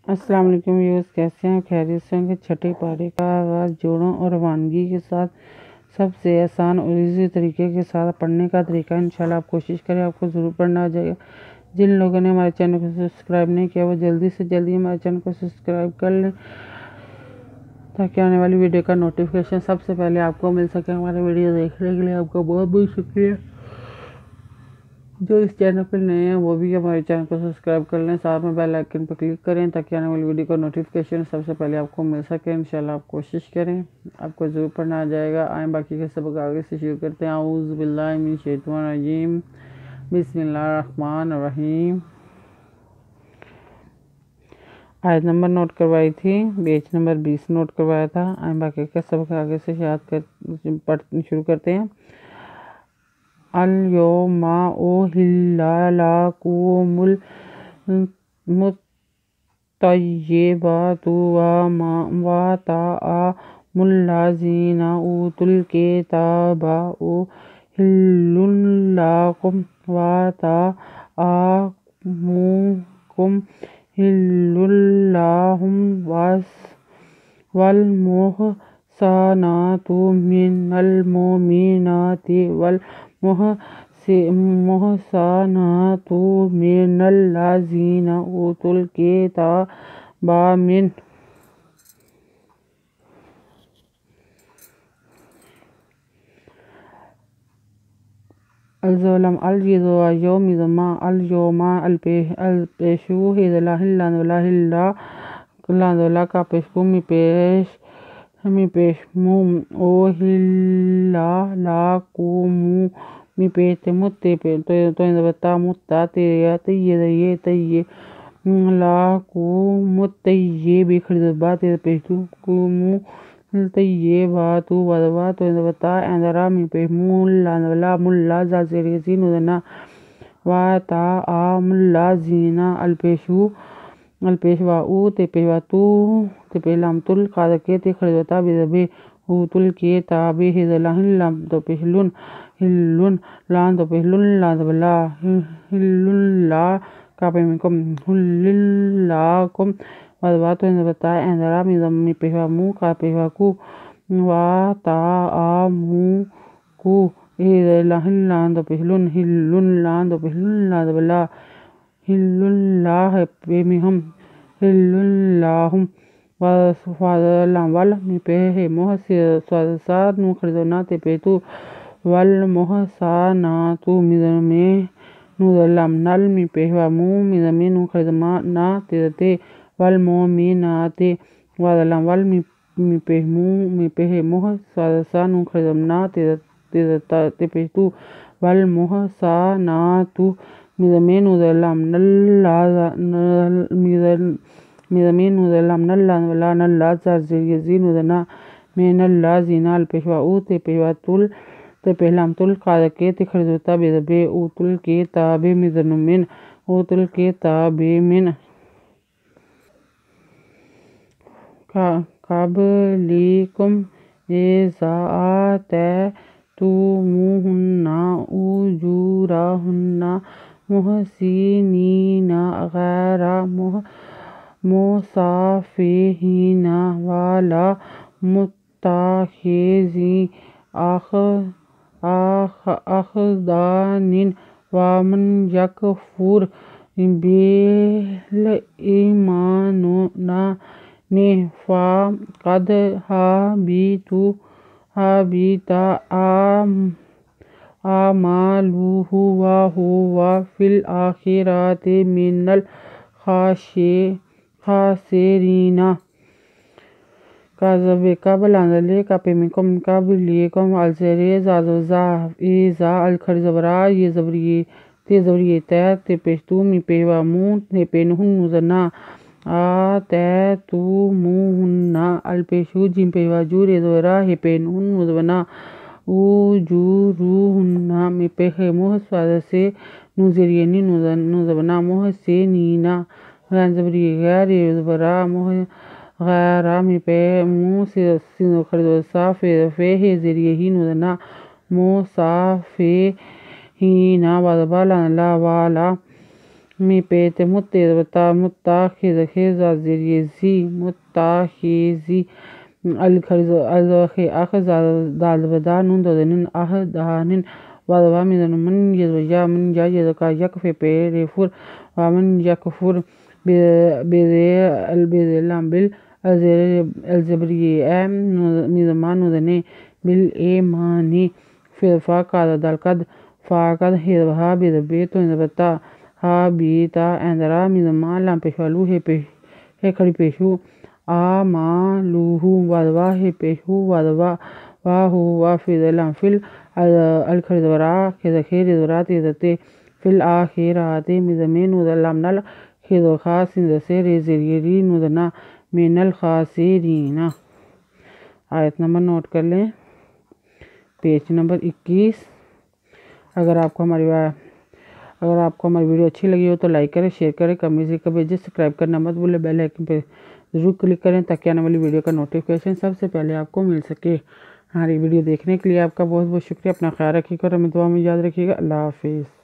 السلام علیکم ویورز، کیسے ہیں؟ خیریت سے ہوں گے۔ چھٹے پارے کا آغاز جوڑوں اور روانگی کے ساتھ سب سے آسان اور ایزی طریقے کے ساتھ پڑھنے کا طریقہ انشاءاللہ آپ کوشش کریں، آپ کو ضرور پڑھنا آ جائے گا۔ جن لوگوں نے ہمارے چینل کو سبسکرائب نہیں کیا وہ جلدی سے جلدی ہمارے چینل کو سبسکرائب کر لیں تاکہ آنے والی ویڈیو کا نوٹیفیکیشن سب سے پہلے آپ کو مل سکے۔ ہمارے ویڈیو دیکھنے کے لیے آپ کا بہت بہت شکریہ۔ جو اس چینل پر نئے ہیں وہ بھی ہمارے چینل کو سبسکرائب کر لیں، ساتھ میں بیل آئیکن پر کلک کریں تاکہ آنے والی ویڈیو کا نوٹیفیکیشن سب سے پہلے آپ کو مل سکے۔ انشاءاللہ آپ کوشش کریں، آپ کو ضرور پڑھنا آ جائے گا۔ آئیں باقی کے سبق آگے سے شروع کرتے ہیں۔ اعوذ باللہ من الشیطان الرجیم، بسم اللہ الرحمن الرحیم۔ آیت نمبر نوٹ کروائی تھی، پیج نمبر 20 نوٹ کروایا تھا۔ آئیں باقی کے سبق آگے سے شروع کرتے ہیں۔ اليوم أحل لكم الطيبات وطعام الذين أوتوا الكتاب حل لكم وطعامكم حل لهم والمحصنات من المؤمنات والمحصنات من الذين أوتوا الكتاب من الظلم اليوم الپیشو ہلا کا پیشکو می پیشمو اوہلا لاکوم می پیتمتے تویندبتا متا تیے لاکوم تیے بیخردبا تیے پیشتو کومو تیے باتو ودبا تویندبتا اندرا می پیشمو لاندبلا ملا زازیری زینو دنا واتا ملا زینا الپیشوا او تے پیشواتو تے پیلام تل قادکے تے خردبتا بیدبے او تل کے تابے ہزلا ہلام تو پیشلون ہلون لان تو پیشلون لاندبلا ہلون لا کاپے منکم ہللاکم ودبا تویندبتا اندرا می پیشوا مو کا پیشوا کو واتا کو ہزلا ہلان تو پیشلون ہلون لان تو پیشلون لاندبلا ہلون لا پیمہم ہلون لاہم وادلام وال می پیہ محسوادسات نو خردونا تے پیتو والمحساناتو میدمے نو دلام نل می پیہوا مو میدمے نو خردما نا تیدتے والمومنات وادلام وال می پیہ محسوادسات نو خردمنا تے پیتو والمحساناتو میدمے نو دلام نل لاندبلا نل لا زارزیری زینو دنا میں نل لا زینا الپیشوا او تے پیشوا تل تے پیلام تل قادکے تے خردوتا بیدبے او تل کے تابے میدنمین او تل کے تابے من قبلکم اذا آتیتموہن اجورہن محسنین غیر مسافحین ولا متخذی اخدان ومن یکفر بالایمان فقد حبط اعمالہ وہو فی الآخرۃ من الخاسرین۔ کذب کب لاندلے کاپے منکم قبلکم الزیرے زازو زا ایزا الخرزبرا یہ زبریے تے پیشتو می پیہوا مو تے پینہن نو زنا آتیتموہن الپیشو جیم پیہوا جو ریدورا ہے پینہن نو زبنا اجورہن می پیہ محسوادسے نو زیرینی نو زبنا محسنین غین زبریے غیر ریدورا غیر می پیہ مو سینو خردوسا فیہ زیریہ ہی نو دنا مصافحین ودبا لاندلا والا می پیت متبتا متاخذ خیزا زیری زی متاخیزی الخی اخذ دالودا نون دودنین اح دهانین وادوا من من یزویا من یزکا یکفی پیریفور ومن یکفور بیزی البیزلام بل الزبری میزمان نودنی بل ایمانی فاقاد دالقد فاقد هیدوها بیزبیتو انزبتا ها بیتا اندرا میزمان لام پیشوالو ہے کھڑی پیشو آما لوہو وادوا ہے پیشو وادوا واہو وافید لام فل الخردورا خیر دورات یزتے فل آخیرات میزمین نودلام نل خیدو خاص اندسے ریزیری نودنا من الخاسرین۔ آیت نمبر نوٹ کر لیں، پیج نمبر 21۔ اگر آپ کو ہماری ویڈیو اچھی لگی ہو تو لائک کریں، شیئر کریں، کمنٹ سے کبھی سبسکرائب کرنا مت بھولیں، بیل آئیکن پہ ضرور کلک کریں تاکہ آنے والی ویڈیو کا نوٹیفیکیشن سب سے پہلے آپ کو مل سکے۔ ہماری ویڈیو دیکھنے کے لیے آپ کا بہت بہت شکریہ۔ اپنا خیال رکھیے گا اور ہمیں دعا میں یاد رکھیے گا۔ اللہ حافظ۔